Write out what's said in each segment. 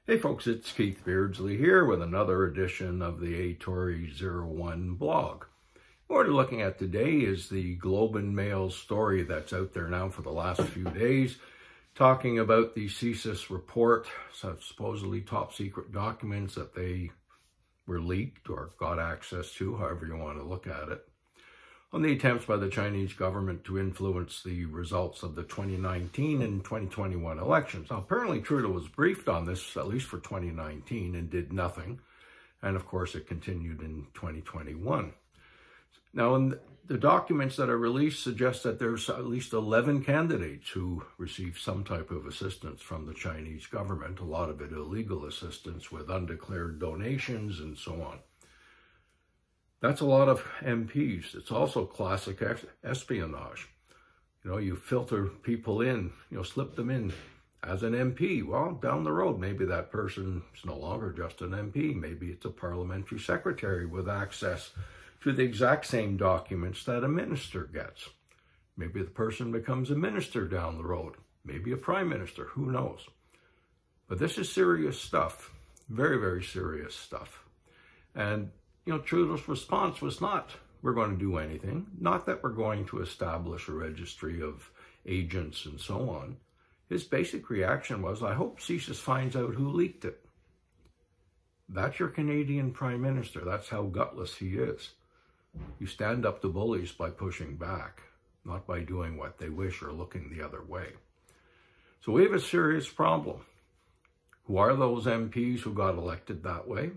Hey folks, it's Keith Beardsley here with another edition of the A Tory 01 blog. What we're looking at today is the Globe and Mail story that's out there now for the last few days, talking about the CSIS report, supposedly top secret documents that they were leaked or got access to, however you want to look at it, on the attempts by the Chinese government to influence the results of the 2019 and 2021 elections. Now, apparently Trudeau was briefed on this, at least for 2019, and did nothing. And of course, it continued in 2021. Now, in the documents that are released suggest that there's at least 11 candidates who received some type of assistance from the Chinese government, a lot of it illegal assistance with undeclared donations and so on. That's a lot of MPs. It's also classic espionage. You know, you filter people in, slip them in as an MP. Well, down the road, maybe that person is no longer just an MP. Maybe it's a parliamentary secretary with access to the exact same documents that a minister gets. Maybe the person becomes a minister down the road. Maybe a prime minister, who knows? But this is serious stuff, very, very serious stuff. And Trudeau's response was not, we're going to do anything, not that we're going to establish a registry of agents and so on. His basic reaction was, I hope CSIS finds out who leaked it. That's your Canadian Prime Minister. That's how gutless he is. You stand up to bullies by pushing back, not by doing what they wish or looking the other way. So we have a serious problem. Who are those MPs who got elected that way?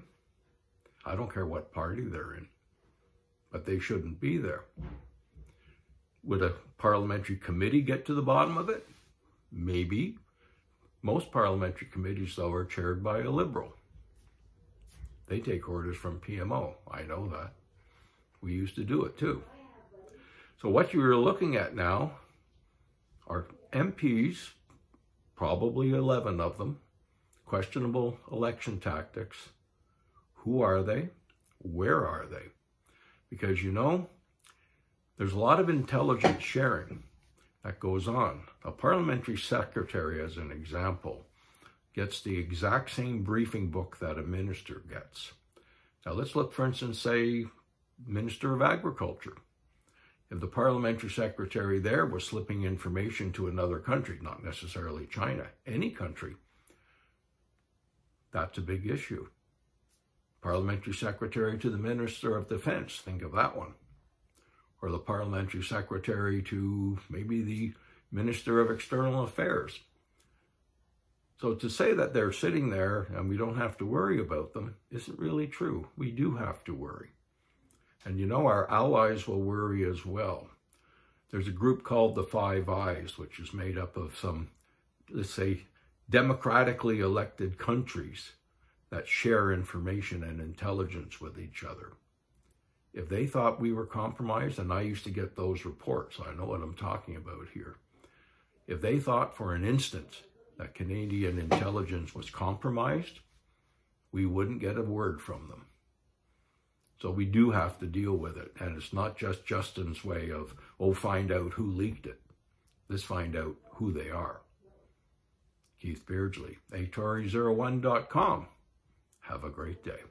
I don't care what party they're in, but they shouldn't be there. Would a parliamentary committee get to the bottom of it? Maybe. Most parliamentary committees, though, are chaired by a Liberal. They take orders from PMO. I know that. We used to do it, too. So what you're looking at now are MPs, probably 11 of them, questionable election tactics. Who are they? Where are they? Because, there's a lot of intelligence sharing that goes on. A parliamentary secretary, as an example, gets the exact same briefing book that a minister gets. Now, let's look, for instance, say, Minister of Agriculture. If the parliamentary secretary there was slipping information to another country, not necessarily China, any country, that's a big issue. Parliamentary secretary to the Minister of Defense, think of that one. Or the parliamentary secretary to maybe the Minister of External Affairs. So to say that they're sitting there and we don't have to worry about them isn't really true. We do have to worry. And our allies will worry as well. There's a group called the Five Eyes, which is made up of some, let's say, democratically elected countries that share information and intelligence with each other. If they thought we were compromised, and I used to get those reports, so I know what I'm talking about here. If they thought for an instant that Canadian intelligence was compromised, we wouldn't get a word from them. So we do have to deal with it. And it's not just Justin's way of, find out who leaked it. Let's find out who they are. Keith Beardsley, atory01.com. Have a great day.